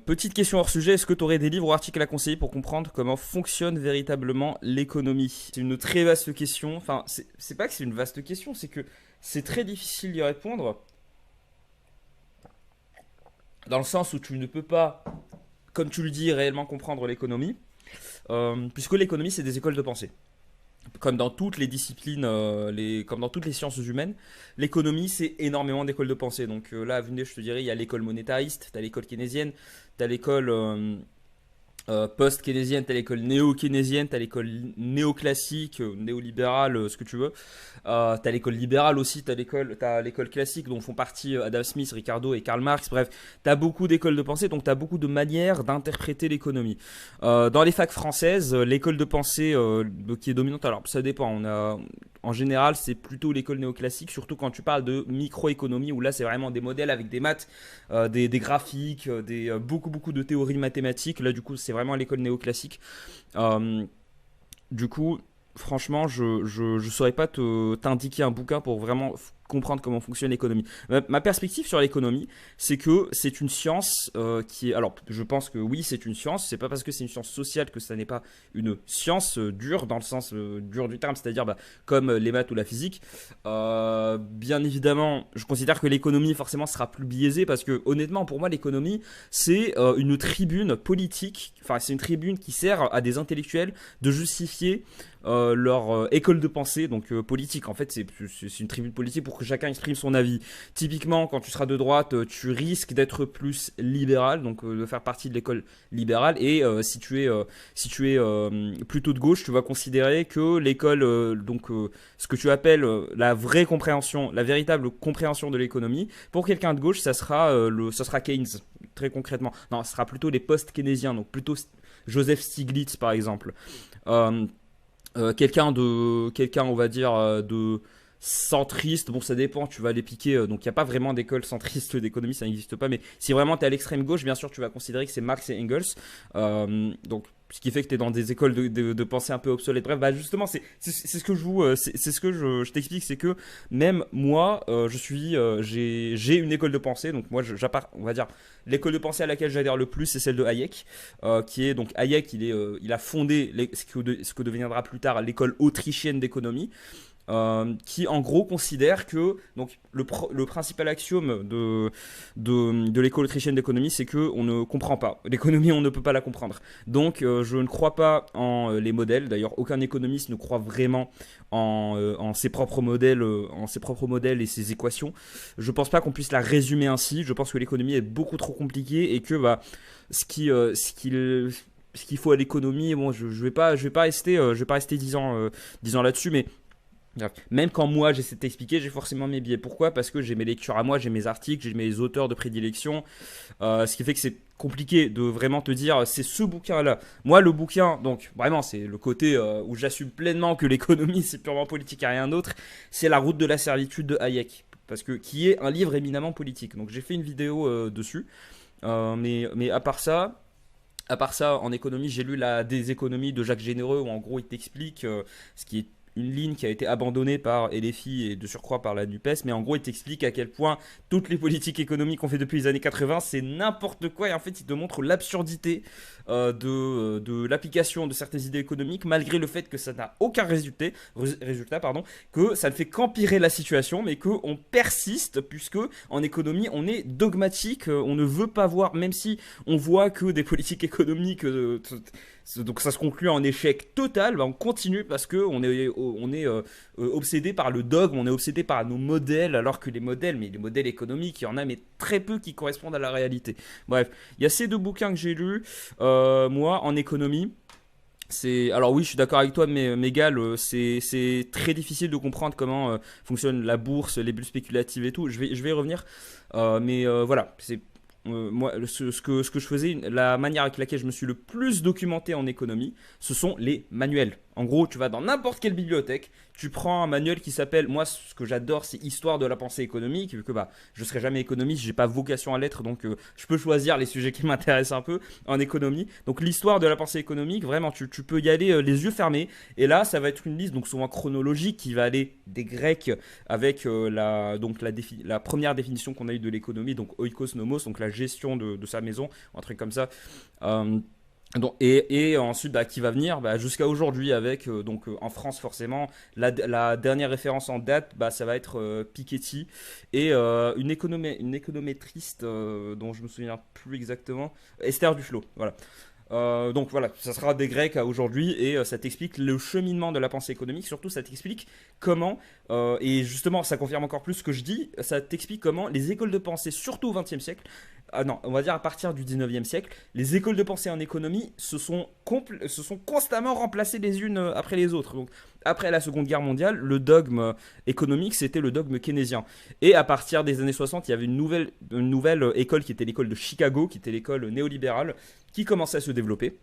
Petite question hors sujet, est-ce que tu aurais des livres ou articles à conseiller pour comprendre comment fonctionne véritablement l'économie? C'est une très vaste question. Enfin, c'est pas que c'est une vaste question, c'est que c'est très difficile d'y répondre dans le sens où tu ne peux pas, comme tu le dis, réellement comprendre l'économie, puisque l'économie, c'est des écoles de pensée. Comme dans toutes les disciplines, comme dans toutes les sciences humaines, l'économie, c'est énormément d'écoles de pensée. Donc là, à vue de nez, je te dirais, il y a l'école monétariste, tu as l'école keynésienne, tu as l'école post-keynésienne, t'as l'école néo-keynésienne, t'as l'école néoclassique, néolibérale, ce que tu veux. T'as l'école libérale aussi, t'as l'école classique dont font partie Adam Smith, Ricardo et Karl Marx. Bref, t'as beaucoup d'écoles de pensée, donc t'as beaucoup de manières d'interpréter l'économie. Dans les facs françaises, l'école de pensée qui est dominante, alors ça dépend. En général, c'est plutôt l'école néoclassique, surtout quand tu parles de microéconomie, où là c'est vraiment des modèles avec des maths, des graphiques, beaucoup de théories mathématiques. Là, du coup, c'est vraiment l'école néoclassique. Euh, du coup, franchement, je saurais pas t'indiquer un bouquin pour vraiment comprendre comment fonctionne l'économie. Ma perspective sur l'économie, c'est que c'est une science qui est... Alors, je pense que oui, c'est une science. C'est pas parce que c'est une science sociale que ça n'est pas une science dure, dans le sens dur du terme, c'est-à-dire comme les maths ou la physique. Bien évidemment, je considère que l'économie, forcément, sera plus biaisée parce que, honnêtement, pour moi, l'économie, c'est une tribune politique. Enfin, c'est une tribune qui sert à des intellectuels de justifier leur école de pensée, donc politique. En fait, c'est une tribune politique pour que chacun exprime son avis. Typiquement, quand tu seras de droite, tu risques d'être plus libéral, donc de faire partie de l'école libérale. Et si tu es plutôt de gauche, tu vas considérer que l'école, ce que tu appelles la vraie compréhension, la véritable compréhension de l'économie, pour quelqu'un de gauche, ça sera Keynes, très concrètement. Non, ce sera plutôt les post-keynésiens, donc plutôt Joseph Stiglitz, par exemple. Euh, quelqu'un on va dire de centriste, bon ça dépend, tu vas les piquer, donc il n'y a pas vraiment d'école centriste d'économie, ça n'existe pas, mais si vraiment tu es à l'extrême gauche, bien sûr tu vas considérer que c'est Marx et Engels, donc ce qui fait que tu es dans des écoles de pensée un peu obsolètes. Bref, bah justement, c'est ce que c'est ce que je t'explique, c'est que même moi, j'ai une école de pensée, donc moi, on va dire, l'école de pensée à laquelle j'adhère le plus, c'est celle de Hayek, qui est donc Hayek, il a fondé ce que deviendra plus tard l'école autrichienne d'économie. Qui en gros considère que donc le principal axiome de l'école autrichienne d'économie, c'est que on ne comprend pas l'économie, on ne peut pas la comprendre. Donc je ne crois pas en les modèles. D'ailleurs, aucun économiste ne croit vraiment en ses propres modèles, et ses équations. Je pense pas qu'on puisse la résumer ainsi. Je pense que l'économie est beaucoup trop compliquée et que ce qu'il faut à l'économie, bon, je vais pas rester 10 ans là-dessus, mais même quand moi j'essaie de t'expliquer, j'ai forcément mes biais. Pourquoi? Parce que j'ai mes lectures à moi, j'ai mes articles, j'ai mes auteurs de prédilection. Ce qui fait que c'est compliqué de vraiment te dire c'est ce bouquin-là. Moi, le bouquin, donc vraiment, c'est le côté où j'assume pleinement que l'économie c'est purement politique et rien d'autre. C'est La route de la servitude de Hayek. Parce que qui est un livre éminemment politique. Donc j'ai fait une vidéo dessus. Mais à part ça, en économie, j'ai lu des économies de Jacques Généreux où en gros il t'explique ce qui est une ligne qui a été abandonnée par LFI et de surcroît par la NUPES, mais en gros il t'explique à quel point toutes les politiques économiques qu'on fait depuis les années 80 c'est n'importe quoi et en fait il te montre l'absurdité de l'application de certaines idées économiques malgré le fait que ça n'a aucun résultat pardon, que ça ne fait qu'empirer la situation mais qu'on persiste puisque en économie on est dogmatique, on ne veut pas voir, même si on voit que des politiques économiques donc ça se conclut en échec total, bah on continue parce que on est obsédé par le dogme, on est obsédé par nos modèles, alors que les modèles économiques, il y en a mais très peu qui correspondent à la réalité. Bref, il y a ces deux bouquins que j'ai lus, moi en économie. Alors oui, je suis d'accord avec toi, mais Mégal, c'est très difficile de comprendre comment fonctionne la bourse, les bulles spéculatives et tout. Je vais y revenir, mais voilà, moi, ce que je faisais, la manière avec laquelle je me suis le plus documenté en économie, ce sont les manuels. En gros, tu vas dans n'importe quelle bibliothèque, tu prends un manuel qui s'appelle, moi ce que j'adore c'est Histoire de la pensée économique, vu que bah, je serai jamais économiste, j'ai pas vocation à l'être, donc je peux choisir les sujets qui m'intéressent un peu en économie. Donc l'histoire de la pensée économique, vraiment tu peux y aller les yeux fermés, et là ça va être une liste donc souvent chronologique qui va aller des Grecs avec la première définition qu'on a eue de l'économie, donc oikos nomos, donc la gestion de sa maison, un truc comme ça. Euh, et ensuite, bah, qui va venir bah, jusqu'à aujourd'hui avec, en France forcément, la dernière référence en date, bah, ça va être Piketty et une économétriste dont je me souviens plus exactement, Esther Duflo. Voilà. Donc voilà, ça sera des Grecs à aujourd'hui et ça t'explique le cheminement de la pensée économique. Surtout, ça t'explique comment, et justement, ça confirme encore plus ce que je dis, ça t'explique comment les écoles de pensée, surtout au XXe siècle, ah non, on va dire à partir du 19e siècle, les écoles de pensée en économie se sont constamment remplacées les unes après les autres. Donc, après la Seconde Guerre mondiale, le dogme économique, c'était le dogme keynésien. Et à partir des années 60, il y avait une nouvelle école qui était l'école de Chicago, qui était l'école néolibérale, qui commençait à se développer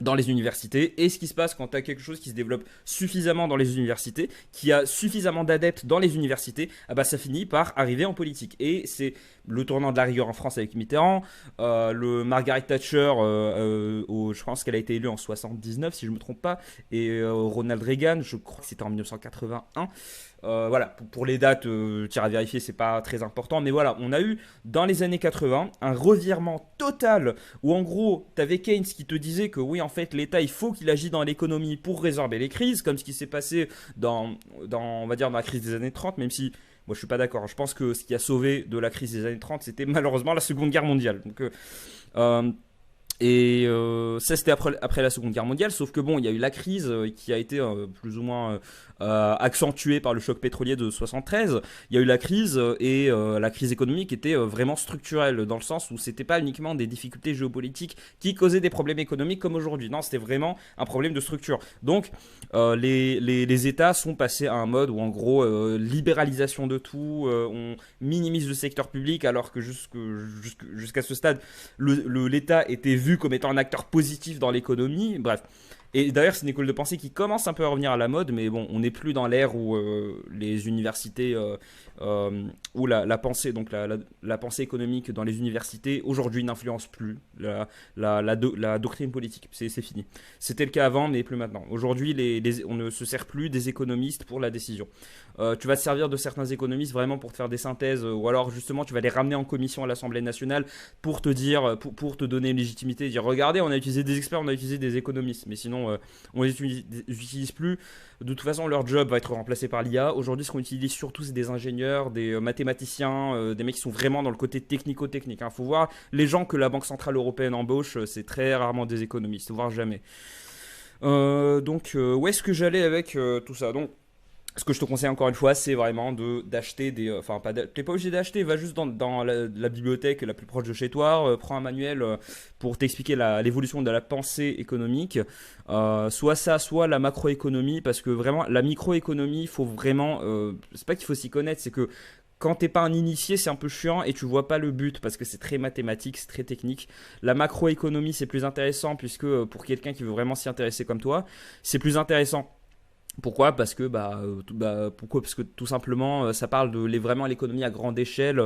dans les universités. Et ce qui se passe quand tu as quelque chose qui se développe suffisamment dans les universités, qui a suffisamment d'adeptes dans les universités, ah bah ça finit par arriver en politique. Et c'est le tournant de la rigueur en France avec Mitterrand, le Margaret Thatcher, je pense qu'elle a été élue en 79 si je ne me trompe pas, et Ronald Reagan, je crois que c'était en 1981. Voilà, pour les dates, tiens à vérifier, c'est pas très important, mais voilà, on a eu dans les années 80 un revirement total où en gros, t'avais Keynes qui te disait que oui, en fait, l'État il faut qu'il agisse dans l'économie pour résorber les crises, comme ce qui s'est passé on va dire, dans la crise des années 30, même si moi je suis pas d'accord. Je pense que ce qui a sauvé de la crise des années 30, c'était malheureusement la Seconde Guerre mondiale. Donc, ça, c'était après la Seconde Guerre mondiale, sauf que bon, il y a eu la crise qui a été plus ou moins accentuée par le choc pétrolier de 73. Il y a eu la crise et la crise économique était vraiment structurelle dans le sens où c'était pas uniquement des difficultés géopolitiques qui causaient des problèmes économiques comme aujourd'hui. Non, c'était vraiment un problème de structure. Donc, les États sont passés à un mode où en gros, libéralisation de tout, on minimise le secteur public alors que jusqu'à ce stade, l'État était vu comme étant un acteur positif dans l'économie. Bref. Et d'ailleurs, c'est une école de pensée qui commence un peu à revenir à la mode, mais bon, on n'est plus dans l'ère où les universités, où la pensée, donc la pensée économique dans les universités, aujourd'hui n'influence plus la doctrine politique. C'est fini. C'était le cas avant, mais plus maintenant. Aujourd'hui, on ne se sert plus des économistes pour la décision. Tu vas te servir de certains économistes vraiment pour te faire des synthèses, ou alors justement, tu vas les ramener en commission à l'Assemblée nationale pour te dire, pour te donner une légitimité, dire regardez, on a utilisé des experts, on a utilisé des économistes, mais sinon on les utilise plus. De toute façon, leur job va être remplacé par l'IA. Aujourd'hui, ce qu'on utilise surtout, c'est des ingénieurs, des mathématiciens, des mecs qui sont vraiment dans le côté technico-technique. Faut voir, les gens que la Banque Centrale Européenne embauche, c'est très rarement des économistes, voire jamais. Où est-ce que j'allais avec tout ça? Donc, ce que je te conseille encore une fois, c'est vraiment d'acheter des. Enfin, t'es pas obligé d'acheter, va juste dans la bibliothèque la plus proche de chez toi, prends un manuel pour t'expliquer l'évolution de la pensée économique. Soit ça, soit la macroéconomie, parce que vraiment, la microéconomie, il faut vraiment. C'est pas qu'il faut s'y connaître, c'est que quand t'es pas un initié, c'est un peu chiant et tu vois pas le but parce que c'est très mathématique, c'est très technique. La macroéconomie, c'est plus intéressant puisque pour quelqu'un qui veut vraiment s'y intéresser comme toi, c'est plus intéressant. Pourquoi? Parce que pourquoi? Parce que tout simplement ça parle de vraiment l'économie à grande échelle,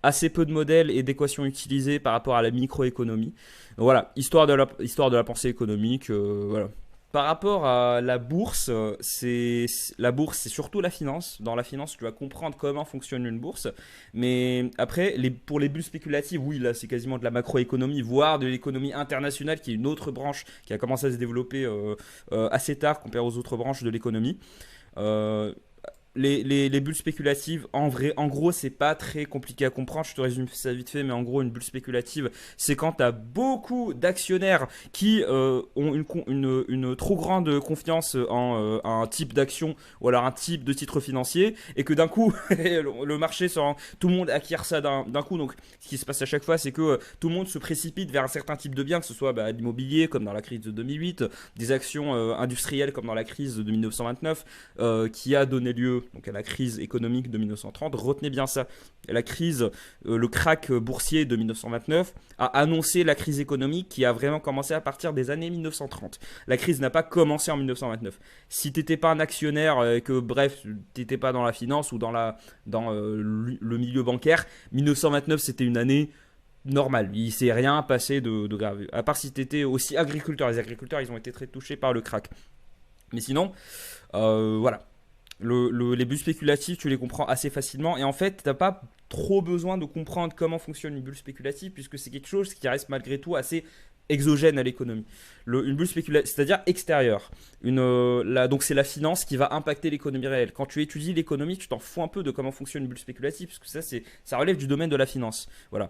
assez peu de modèles et d'équations utilisées par rapport à la microéconomie. Voilà, histoire de la pensée économique. Voilà. Par rapport à la bourse, la bourse, c'est surtout la finance. Dans la finance, tu vas comprendre comment fonctionne une bourse. Mais après, pour les bulles spéculatives, oui, là, c'est quasiment de la macroéconomie, voire de l'économie internationale, qui est une autre branche qui a commencé à se développer assez tard comparé aux autres branches de l'économie. Euh, les bulles spéculatives, en gros, c'est pas très compliqué à comprendre. Je te résume ça vite fait, mais en gros, une bulle spéculative, c'est quand tu as beaucoup d'actionnaires qui ont une trop grande confiance en un type d'action ou alors un type de titre financier et que d'un coup, le marché tout le monde acquiert ça d'un coup. Donc, ce qui se passe à chaque fois, c'est que tout le monde se précipite vers un certain type de bien, que ce soit l'immobilier, comme dans la crise de 2008, des actions industrielles, comme dans la crise de 1929, qui a donné lieu donc à la crise économique de 1930. Retenez bien ça. La crise, le krach boursier de 1929 a annoncé la crise économique qui a vraiment commencé à partir des années 1930. La crise n'a pas commencé en 1929. Si tu n'étais pas un actionnaire, que bref, tu n'étais pas dans la finance ou dans le milieu bancaire, 1929 c'était une année normale. Il ne s'est rien passé de grave. À part si tu étais aussi agriculteur. Les agriculteurs, ils ont été très touchés par le krach. Mais sinon, voilà. Les bulles spéculatives, tu les comprends assez facilement. Et en fait, tu n'as pas trop besoin de comprendre comment fonctionne une bulle spéculative, puisque c'est quelque chose qui reste malgré tout assez exogène à l'économie. Une bulle spéculative, c'est-à-dire extérieure. Donc c'est la finance qui va impacter l'économie réelle. Quand tu étudies l'économie, tu t'en fous un peu de comment fonctionne une bulle spéculative, parce que ça relève du domaine de la finance. Voilà.